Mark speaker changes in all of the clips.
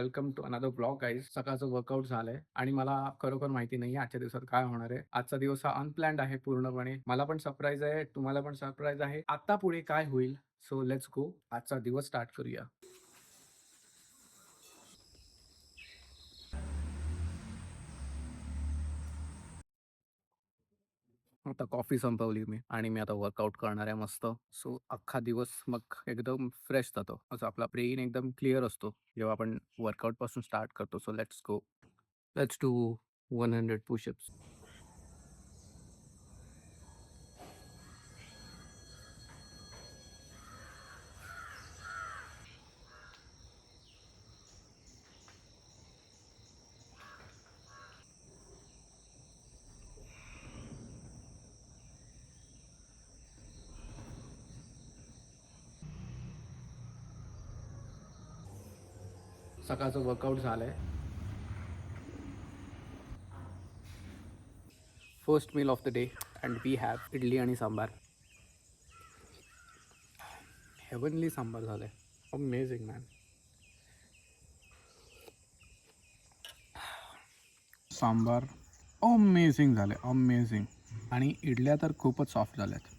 Speaker 1: Welcome to another blog guys. सकाळचं workout झालंय आणि मला खरोखर माहिती नाही आजच्या दिवसात काय होणार आहे. आजचा दिवस हा अनप्लॅन्ड आहे पूर्णपणे. मला पण सरप्राईज आहे, तुम्हाला पण सरप्राईज आहे. आता पुढे काय होईल, सो लेट्स गो. आजचा दिवस स्टार्ट करूया. आता कॉफी संपवली मी आणि मी आता वर्कआउट करणार आहे मस्त. सो अख्खा दिवस मग एकदम फ्रेश जातो. असं आपला ब्रेन एकदम क्लिअर असतो जेव्हा आपण वर्कआउट पासून स्टार्ट करतो. So let's go. Let's do 100 pushups. सकाळचं वर्कआउट झालंय. First meal of the day and we have idli आणि सांबार. हेवनली सांबार झालंय. Amazing man. सांबार अमेझिंग झाले, अमेझिंग. आणि इडल्या तर खूपच सॉफ्ट झाल्यात.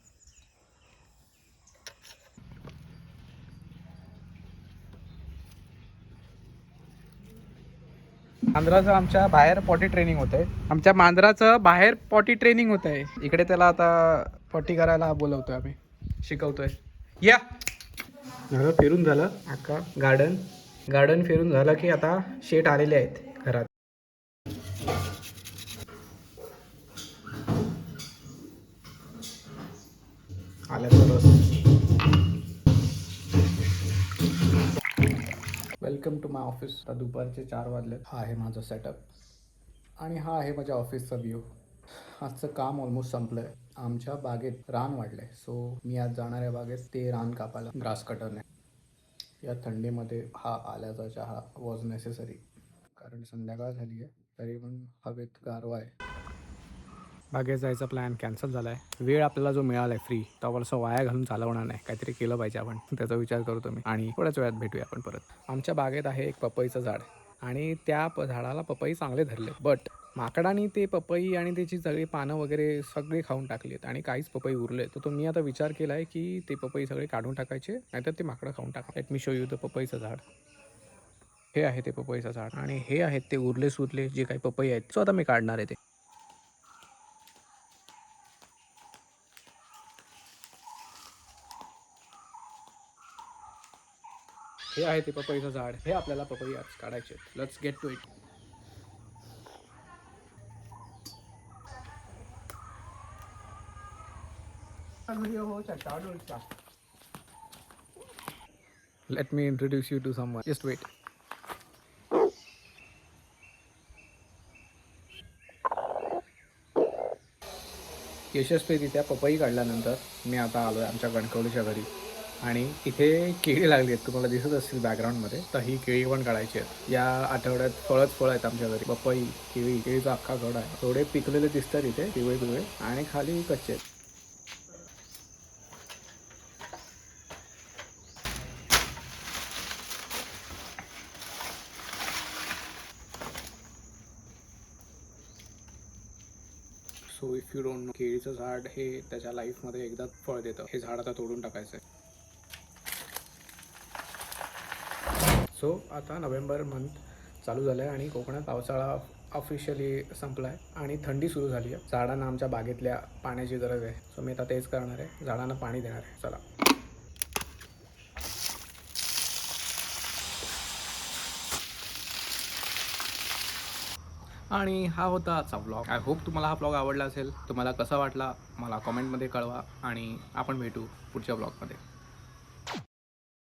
Speaker 1: मांजराचं आमच्या बाहेर पॉटी ट्रेनिंग होत आहे. आमच्या मांजराचं बाहेर पॉटी ट्रेनिंग होत आहे. इकडे त्याला आता पॉटी करायला बोलवतोय, आम्ही शिकवतोय. या झालं, फिरून झालं अख्खा गार्डन. गार्डन फिरून झालं की आता शेट आलेले आहेत घरात. आल्याचं रस. Welcome to my office. आता दुपारचे 4 वाजले. हा आहे माझा सेटअप आणि हा आहे माझ्या ऑफिसचा व्ह्यू. आजचं काम ऑलमोस्ट संपलं आहे. आमच्या बागेत रान वाढलं आहे, सो मी आज जाणार आहे बागेत ते रान कापायला ग्रास कटरने. या थंडीमध्ये हा आल्याचा चहा वॉज नेसेसरी, कारण संध्याकाळ झाली आहे तरी पण हवेत गारवा आहे. बागेत जायचा प्लॅन कॅन्सल झाला आहे. वेळ आपल्याला जो मिळाला आहे फ्री, तो आपण असं वाया घालून चालवणार नाही. काहीतरी केलं पाहिजे आपण, त्याचा विचार करतो मी. आणि थोड्याच वेळात भेटूया आपण परत. आमच्या बागेत आहे एक पपईचं झाड आणि त्या झाडाला पपई चांगले धरले, बट माकडाने ते पपई आणि त्याची सगळी पानं वगैरे सगळे खाऊन टाकली आहेत आणि काहीच पपई उरले. तर मी आता विचार केला आहे की ते पपई सगळे काढून टाकायचे, नाहीतर ते माकडं खाऊन टाका. Let me show you the पपईचं झाड. हे आहे ते पपईचं झाड आणि हे आहेत ते उरले सुरले जे काही पपई आहेत. सो आता मी काढणार आहे ते. हे आहे ते पपईचं झाड. हे आपल्याला पपई आज काढायचे. Let's get to it. Let me introduce you to someone. Just wait. यशस्वीरित्या पपई काढल्यानंतर मी आता आलो आहे आमच्या गणकवलीच्या घरी आणि इथे केळी लागली आहेत. तुम्हाला दिसत असतील बॅकग्राऊंडमध्ये. तर ही केळी पण काढायची आहेत. या आठवड्यात फळं आहेत आमच्या घरी. पपई, केळीचा अख्खा घड आहे. थोडे पिकलेले दिसतात इथे, पिवळे आणि खाली कच्चे आहेत. So if you don't know, केळीचं झाड हे त्याच्या लाईफमध्ये एकदा फळ देतं. हे झाड आता तोडून टाकायचं आहे. सो आता नोव्हेंबर मंथ चालू झालं आहे आणि कोकणात पावसाळा ऑफिशियली संपला आहे आणि थंडी सुरू झाली आहे. झाडांना आमच्या बागेतल्या पाण्याची गरज आहे. सो मी आता तेच करणार आहे, झाडांना पाणी देणार आहे. चला. आणि हा होता आजचा व्लॉग. आय होप तुम्हाला हा व्लॉग आवडला असेल. तुम्हाला कसा वाटला मला कॉमेंटमध्ये कळवा आणि आपण भेटू पुढच्या व्लॉगमध्ये.